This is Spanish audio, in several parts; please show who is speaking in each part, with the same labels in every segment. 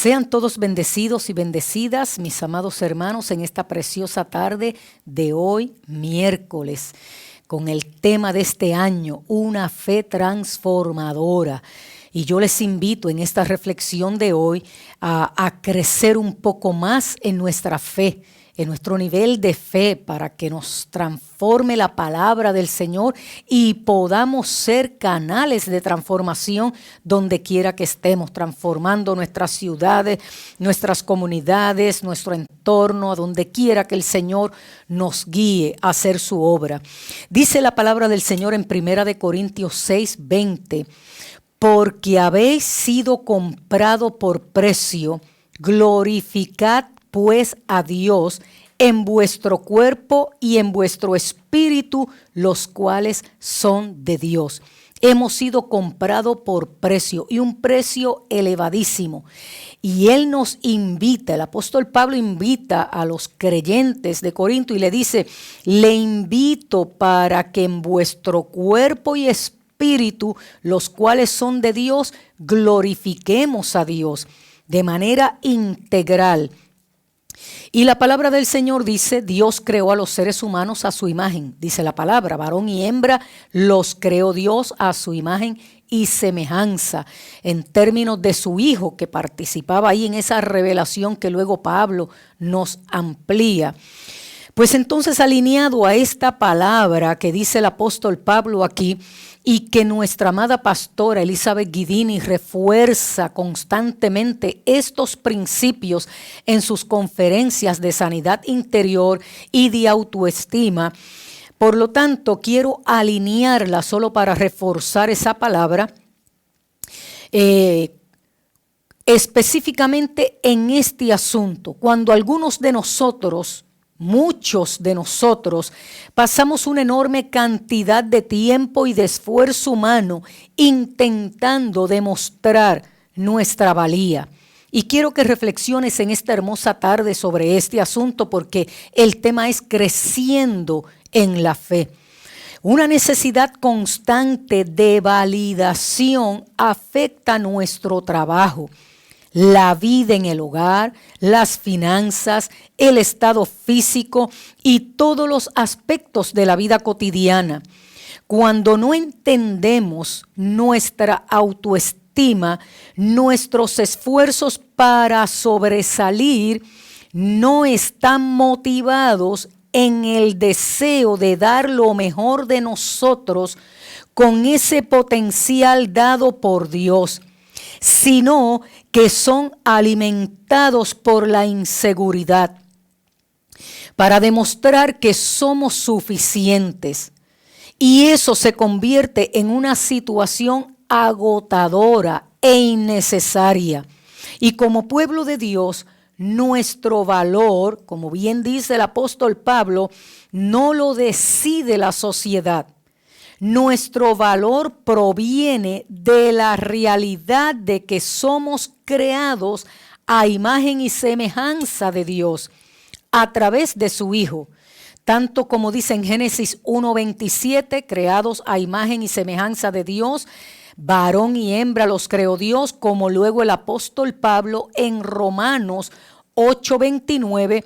Speaker 1: Sean todos bendecidos y bendecidas, mis amados hermanos, en esta preciosa tarde de hoy, miércoles, con el tema de este año, una fe transformadora. Y yo les invito en esta reflexión de hoy a crecer un poco más en nuestra fe, en nuestro nivel de fe, para que nos transforme la palabra del Señor y podamos ser canales de transformación donde quiera que estemos, transformando nuestras ciudades, nuestras comunidades, nuestro entorno, a donde quiera que el Señor nos guíe a hacer su obra. Dice la palabra del Señor en 1 Corintios 6:20, porque habéis sido comprado por precio, glorificad pues a Dios en vuestro cuerpo y en vuestro espíritu, los cuales son de Dios. Hemos sido comprados por precio, y un precio elevadísimo. Y Él nos invita, el apóstol Pablo invita a los creyentes de Corinto y le dice: le invito para que en vuestro cuerpo y espíritu, los cuales son de Dios, glorifiquemos a Dios de manera integral. Y la palabra del Señor dice: Dios creó a los seres humanos a su imagen. Dice la palabra, varón y hembra los creó Dios a su imagen y semejanza, en términos de su Hijo, que participaba ahí en esa revelación que luego Pablo nos amplía. Pues entonces, alineado a esta palabra que dice el apóstol Pablo aquí, y que nuestra amada pastora Elizabeth Guidini refuerza constantemente estos principios en sus conferencias de sanidad interior y de autoestima. Por lo tanto, quiero alinearla solo para reforzar esa palabra, específicamente en este asunto. Cuando algunos de nosotros, muchos de nosotros, pasamos una enorme cantidad de tiempo y de esfuerzo humano intentando demostrar nuestra valía. Y quiero que reflexiones en esta hermosa tarde sobre este asunto, porque el tema es creciendo en la fe. Una necesidad constante de validación afecta nuestro trabajo, la vida en el hogar, las finanzas, el estado físico y todos los aspectos de la vida cotidiana. Cuando no entendemos nuestra autoestima, nuestros esfuerzos para sobresalir no están motivados en el deseo de dar lo mejor de nosotros con ese potencial dado por Dios, sino que son alimentados por la inseguridad para demostrar que somos suficientes. Y eso se convierte en una situación agotadora e innecesaria. Y como pueblo de Dios, nuestro valor, como bien dice el apóstol Pablo, no lo decide la sociedad. Nuestro valor proviene de la realidad de que somos creados a imagen y semejanza de Dios a través de su Hijo. Tanto como dice en Génesis 1:27, creados a imagen y semejanza de Dios, varón y hembra los creó Dios, como luego el apóstol Pablo en Romanos 8:29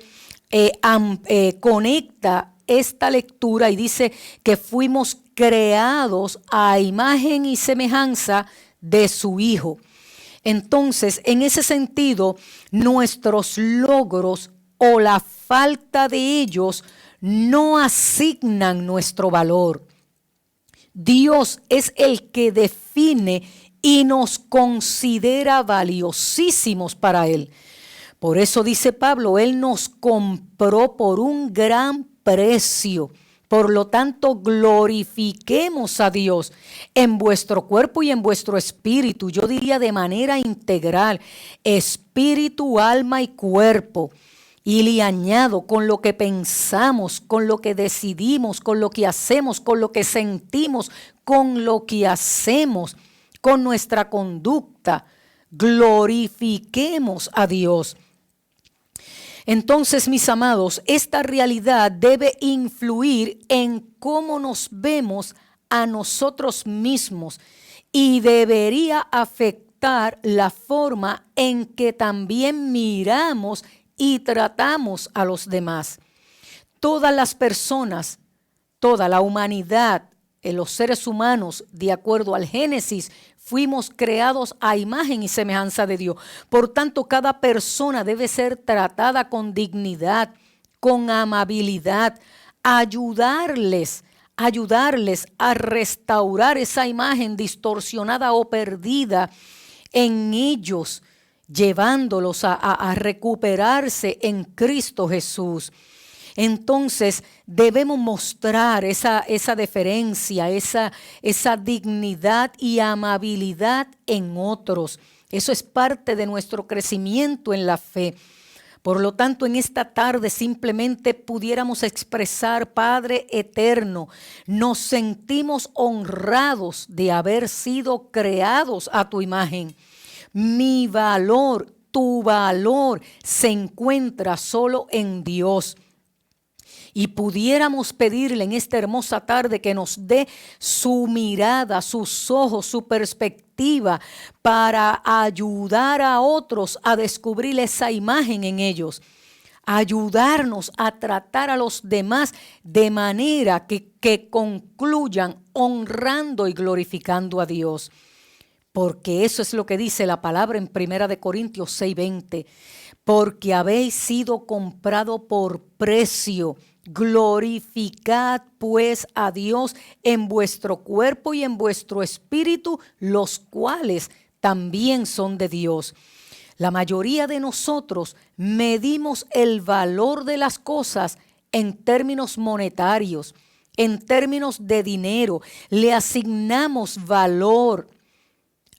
Speaker 1: conecta esta lectura y dice que fuimos creados a imagen y semejanza de su Hijo. Entonces, en ese sentido, nuestros logros o la falta de ellos no asignan nuestro valor. Dios es el que define y nos considera valiosísimos para Él. Por eso dice Pablo, Él nos compró por un gran precio. Por lo tanto, glorifiquemos a Dios en vuestro cuerpo y en vuestro espíritu. Yo diría de manera integral, espíritu, alma y cuerpo. Y le añado con lo que pensamos, con lo que decidimos, con lo que hacemos, con lo que sentimos, con lo que hacemos, con nuestra conducta. Glorifiquemos a Dios. Entonces, mis amados, esta realidad debe influir en cómo nos vemos a nosotros mismos y debería afectar afectar la forma en que también miramos y tratamos a los demás. Todas las personas, toda la humanidad, los seres humanos, de acuerdo al Génesis, fuimos creados a imagen y semejanza de Dios. Por tanto, cada persona debe ser tratada con dignidad, con amabilidad, ayudarles a restaurar esa imagen distorsionada o perdida en ellos, llevándolos a recuperarse en Cristo Jesús. Entonces debemos mostrar esa deferencia, esa dignidad y amabilidad en otros. Eso es parte de nuestro crecimiento en la fe. Por lo tanto, en esta tarde simplemente pudiéramos expresar: Padre eterno, nos sentimos honrados de haber sido creados a tu imagen. Mi valor, tu valor se encuentra solo en Dios. Y pudiéramos pedirle en esta hermosa tarde que nos dé su mirada, sus ojos, su perspectiva para ayudar a otros a descubrir esa imagen en ellos. Ayudarnos a tratar a los demás de manera que concluyan honrando y glorificando a Dios. Porque eso es lo que dice la palabra en 1 Corintios 6:20. Porque habéis sido comprado por precio. Glorificad pues a Dios en vuestro cuerpo y en vuestro espíritu, los cuales también son de Dios. La mayoría de nosotros medimos el valor de las cosas en términos monetarios, en términos de dinero. Le asignamos valor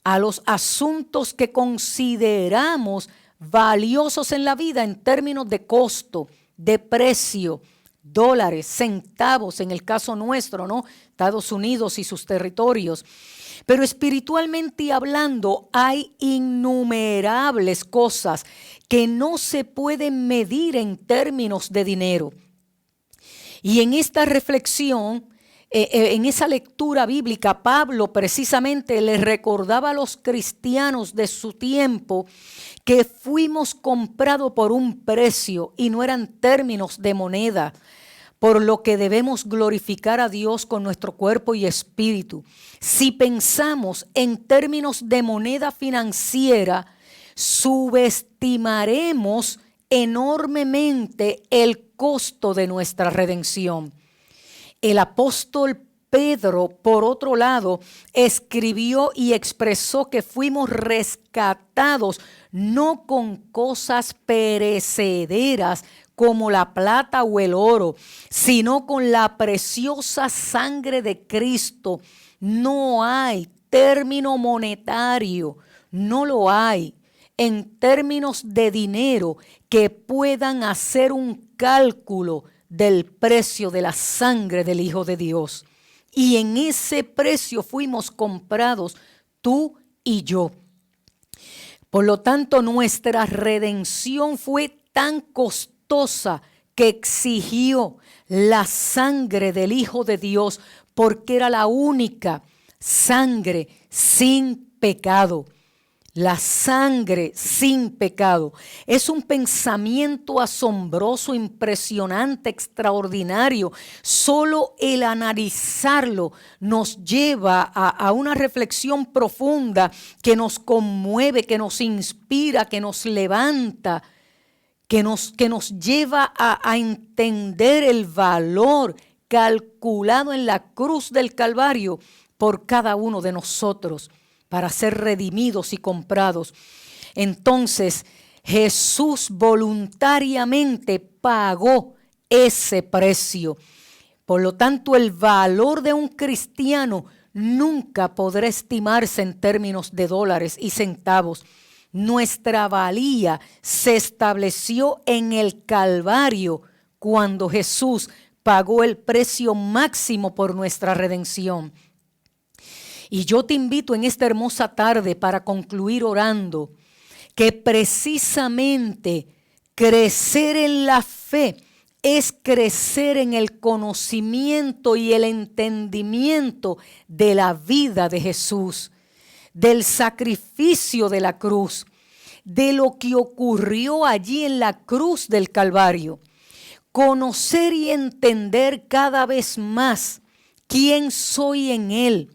Speaker 1: a los asuntos que consideramos valiosos en la vida en términos de costo, de precio, dólares, centavos, en el caso nuestro, ¿no? Estados Unidos y sus territorios. Pero espiritualmente hablando, hay innumerables cosas que no se pueden medir en términos de dinero. Y en esta reflexión, en esa lectura bíblica, Pablo precisamente le recordaba a los cristianos de su tiempo que fuimos comprados por un precio y no eran términos de moneda, por lo que debemos glorificar a Dios con nuestro cuerpo y espíritu. Si pensamos en términos de moneda financiera, subestimaremos enormemente el costo de nuestra redención. El apóstol Pedro, por otro lado, escribió y expresó que fuimos rescatados no con cosas perecederas como la plata o el oro, sino con la preciosa sangre de Cristo. No hay término monetario, no lo hay, en términos de dinero que puedan hacer un cálculo del precio de la sangre del Hijo de Dios. Y en ese precio fuimos comprados tú y yo. Por lo tanto, nuestra redención fue tan costosa que exigió la sangre del Hijo de Dios, porque era la única sangre sin pecado. La sangre sin pecado. Es un pensamiento asombroso, impresionante, extraordinario. Solo el analizarlo nos lleva a una reflexión profunda que nos conmueve, que nos inspira, que nos levanta, que nos lleva a entender el valor calculado en la cruz del Calvario por cada uno de nosotros, para ser redimidos y comprados. Entonces, Jesús voluntariamente pagó ese precio. Por lo tanto, el valor de un cristiano nunca podrá estimarse en términos de dólares y centavos. Nuestra valía se estableció en el Calvario cuando Jesús pagó el precio máximo por nuestra redención. Y yo te invito en esta hermosa tarde, para concluir orando, que precisamente crecer en la fe es crecer en el conocimiento y el entendimiento de la vida de Jesús, del sacrificio de la cruz, de lo que ocurrió allí en la cruz del Calvario. Conocer y entender cada vez más quién soy en Él,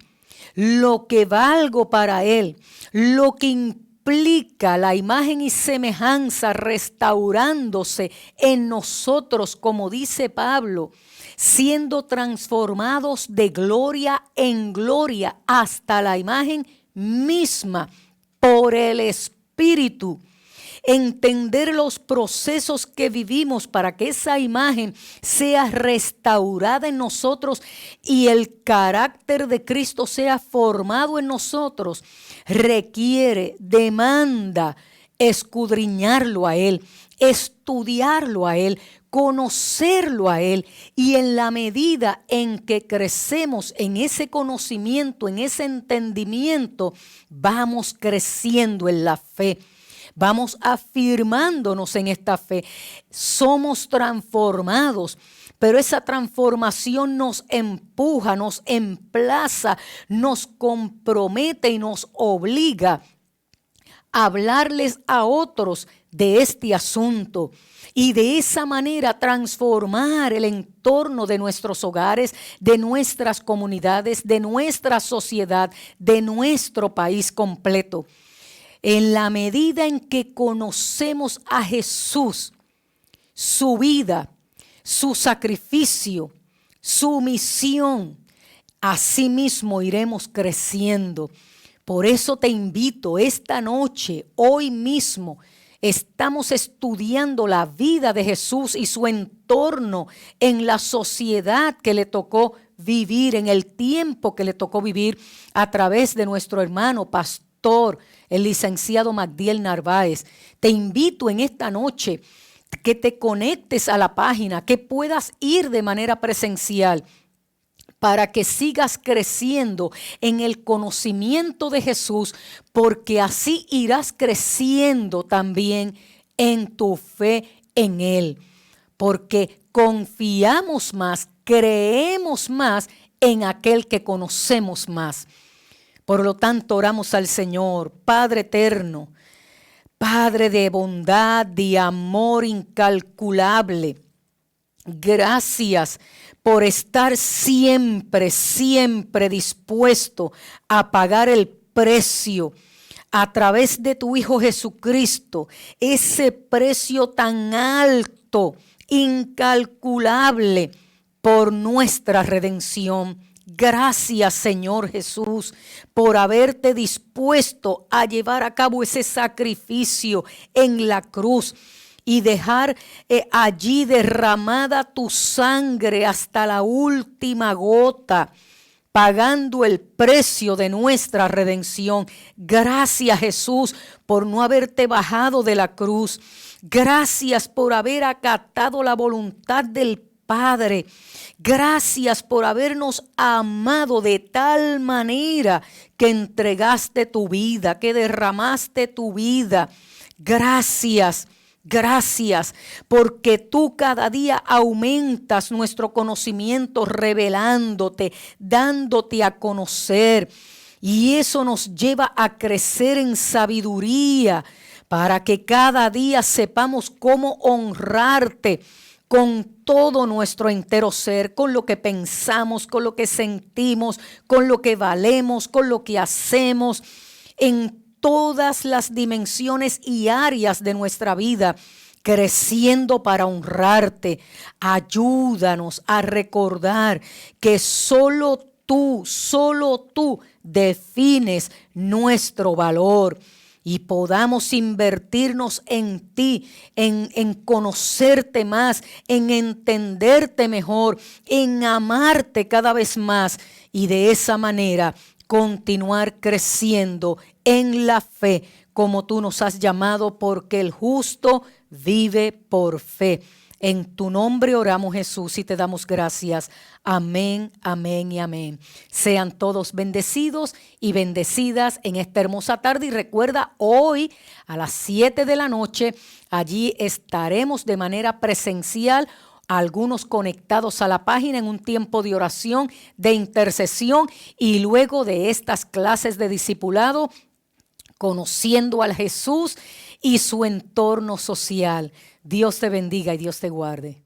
Speaker 1: lo que valgo para Él, lo que implica la imagen y semejanza restaurándose en nosotros, como dice Pablo, siendo transformados de gloria en gloria hasta la imagen misma por el Espíritu. Entender los procesos que vivimos para que esa imagen sea restaurada en nosotros y el carácter de Cristo sea formado en nosotros, requiere, demanda escudriñarlo a Él, estudiarlo a Él, conocerlo a Él, y en la medida en que crecemos en ese conocimiento, en ese entendimiento, vamos creciendo en la fe. Vamos afirmándonos en esta fe. Somos transformados, pero esa transformación nos empuja, nos emplaza, nos compromete y nos obliga a hablarles a otros de este asunto y de esa manera transformar el entorno de nuestros hogares, de nuestras comunidades, de nuestra sociedad, de nuestro país completo. En la medida en que conocemos a Jesús, su vida, su sacrificio, su misión, así mismo iremos creciendo. Por eso te invito esta noche, hoy mismo, estamos estudiando la vida de Jesús y su entorno en la sociedad que le tocó vivir, en el tiempo que le tocó vivir, a través de nuestro hermano pastor, el licenciado Magdiel Narváez. Te invito en esta noche que te conectes a la página, que puedas ir de manera presencial para que sigas creciendo en el conocimiento de Jesús, porque así irás creciendo también en tu fe en Él, porque confiamos más, creemos más en aquel que conocemos más. Por lo tanto, oramos al Señor, Padre eterno, Padre de bondad, de amor incalculable. Gracias por estar siempre, siempre dispuesto a pagar el precio a través de tu Hijo Jesucristo, ese precio tan alto, incalculable por nuestra redención. Gracias, Señor Jesús, por haberte dispuesto a llevar a cabo ese sacrificio en la cruz y dejar allí derramada tu sangre hasta la última gota, pagando el precio de nuestra redención. Gracias, Jesús, por no haberte bajado de la cruz. Gracias por haber acatado la voluntad del Padre. Gracias por habernos amado de tal manera que entregaste tu vida, que derramaste tu vida. Gracias, gracias, porque tú cada día aumentas nuestro conocimiento, revelándote, dándote a conocer. Y eso nos lleva a crecer en sabiduría para que cada día sepamos cómo honrarte con todo nuestro entero ser, con lo que pensamos, con lo que sentimos, con lo que valemos, con lo que hacemos, en todas las dimensiones y áreas de nuestra vida, creciendo para honrarte. Ayúdanos a recordar que solo tú defines nuestro valor. Y podamos invertirnos en ti, en conocerte más, en entenderte mejor, en amarte cada vez más y de esa manera continuar creciendo en la fe como tú nos has llamado, porque el justo vive por fe. En tu nombre oramos, Jesús, y te damos gracias. Amén, amén y amén. Sean todos bendecidos y bendecidas en esta hermosa tarde. Y recuerda, hoy a las 7 de la noche, allí estaremos de manera presencial algunos conectados a la página en un tiempo de oración, de intercesión y luego de estas clases de discipulado, conociendo al Jesús y su entorno social. Dios te bendiga y Dios te guarde.